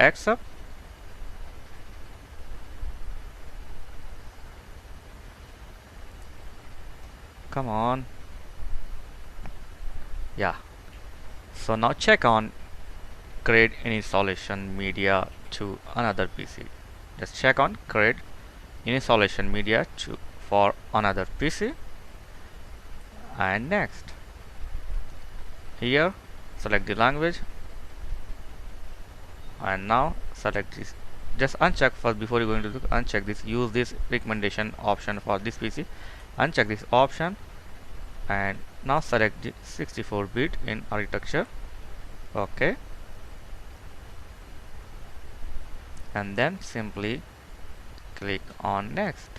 accept. Come on. Yeah. So now check on create installation media to another PC. Just check on create installation media to for another PC, and next here select the language, and now select this. Just uncheck first before you going to uncheck this, use this recommendation option for this PC. Uncheck this option, and now select the 64-bit in architecture. Okay, and then simply click on next.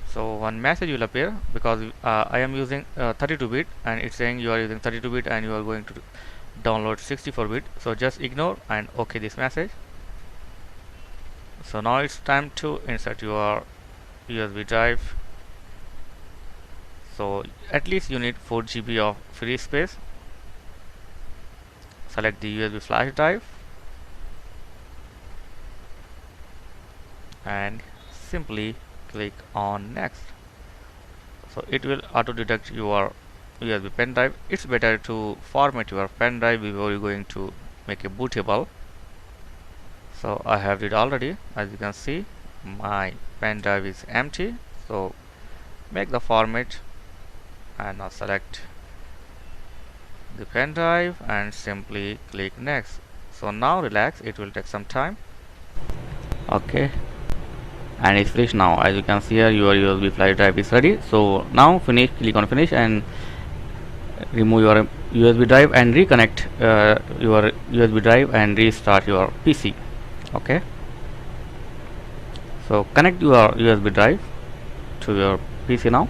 So one message will appear because I am using 32-bit and it's saying you are using 32-bit and you are going to download 64-bit. So just ignore and OK this message. So now it's time to insert your USB drive. So at least you need 4 GB of free space. Select the USB flash drive and simply click on next. So it will auto detect your USB pen drive. It's better to format your pen drive before you're going to make a bootable. So I have it already. As you can see, my pen drive is empty. So make the format and now select the pen drive and simply click next. So now relax, it will take some time. Okay, and it's finished now. As you can see here, your USB flash drive is ready. So now finish, click on finish and remove your USB drive and reconnect your USB drive and restart your PC. Okay, so connect your USB drive to your PC now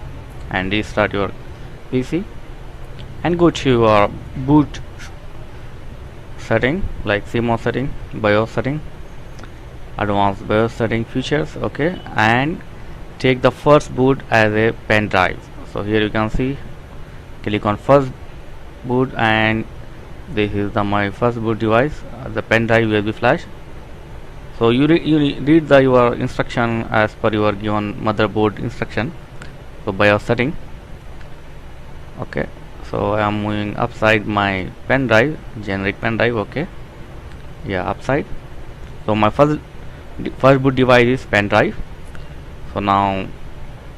and restart your PC and go to your boot setting like CMOS setting, BIOS setting, advanced BIOS setting features. Okay, and take the first boot as a pen drive. So here you can see, click on first boot and this is my first boot device, the pen drive USB flash. So you read your instruction as per your given motherboard instruction. So BIOS setting. Okay, so I am moving upside my pen drive, generic pen drive. Okay, yeah, upside. So my first boot device is pen drive. So now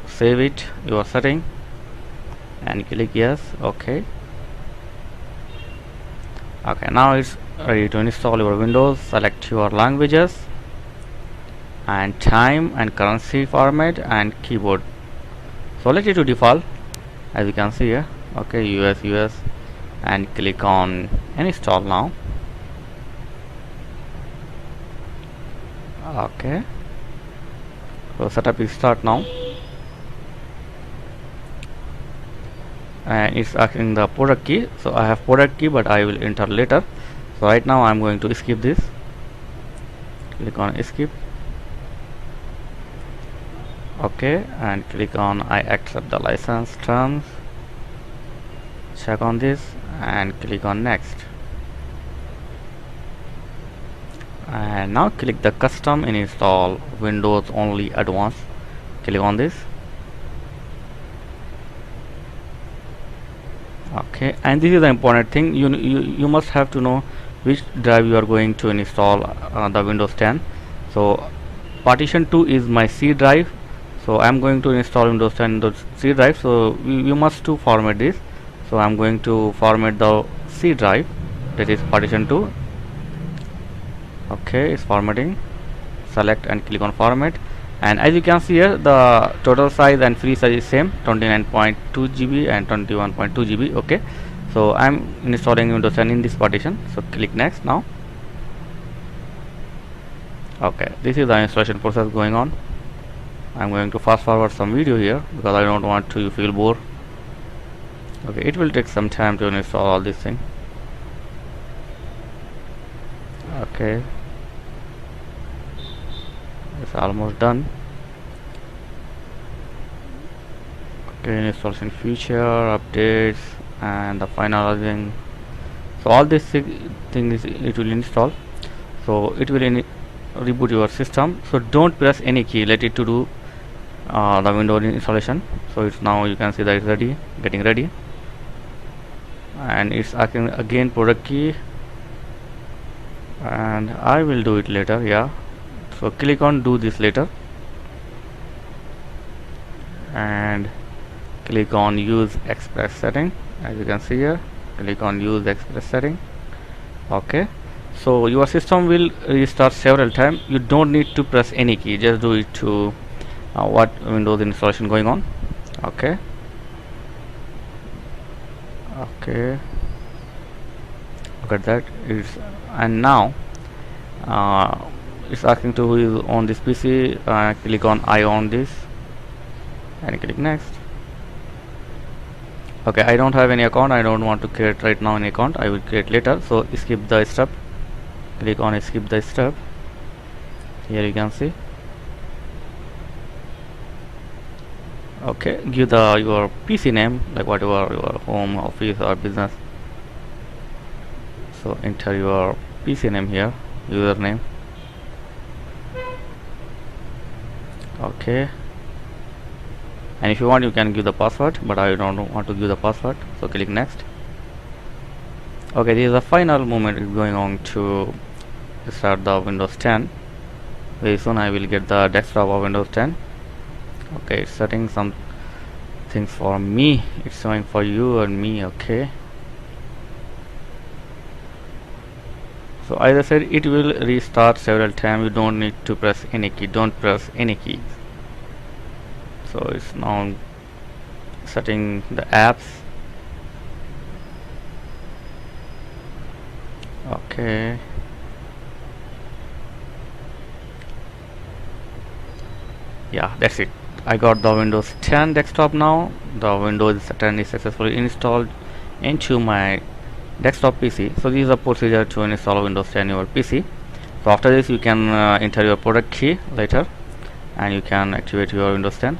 save it, your setting, and click yes. Okay, now it's ready to install your Windows. Select your languages and time and currency format and keyboard. So let it to default as you can see here. Okay, US and click on install now. Okay, so setup is start now and it's asking the product key. So I have product key but I will enter later. So right now I'm going to skip this. Click on skip. Okay, and click on I accept the license terms. Check on this and click on next. And now click the custom and install Windows only advanced. Click on this. Okay, and this is the important thing. You must have to know which drive you are going to install the Windows 10. So partition 2 is my C drive. So I am going to install Windows 10 the C drive. So we must to format this. So I am going to format the C drive, that is partition 2. Okay, it's formatting. Select and click on format, and as you can see here, the total size and free size is same, 29.2 GB and 21.2 GB. Okay, so I'm installing Windows 10 in this partition. So click next now. Okay, this is the installation process going on. I'm going to fast forward some video here because I don't want to feel bored. Okay, it will take some time to install all this thing. Okay, it's almost done. Okay, installation feature updates and the finalizing So all this thing is it will install. So it will reboot your system. So don't press any key, let it to do the Windows installation. So it's now you can see that it's ready, getting ready, and it's asking again product key, and I will do it later. Yeah, so click on do this later and click on use express setting. As you can see here, click on use express setting. Okay, so your system will restart several times. You don't need to press any key, just do it to what Windows installation going on. Okay, look at that. It's and now it's asking to who is on this PC. Click on I own this and click next. Okay, I don't have any account. I don't want to create right now an account. I will create later. So skip the step. Click on skip the step. Here you can see. Okay, give your PC name, like whatever your home, office or business. So enter your PC name here, username. Okay, and if you want you can give the password, but I don't want to give the password, so click next. Okay, this is the final moment is going on to start the Windows 10. Very soon I will get the desktop of Windows 10. Okay, it's setting some things for me, it's showing for you and me. Okay, so as I said, it will restart several times. You don't need to press any key, don't press any keys. So it's now setting the apps. Okay, yeah, that's it. I got the Windows 10 desktop now. The Windows 10 is successfully installed into my desktop PC. So this is a procedure to install Windows 10 in your PC. So after this you can enter your product key later and you can activate your Windows 10.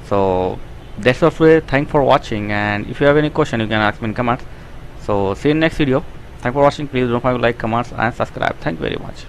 So that's all for it. Thanks for watching, and if you have any question you can ask me in comments. So see you in next video. Thanks for watching. Please don't forget to like, comments and subscribe. Thank you very much.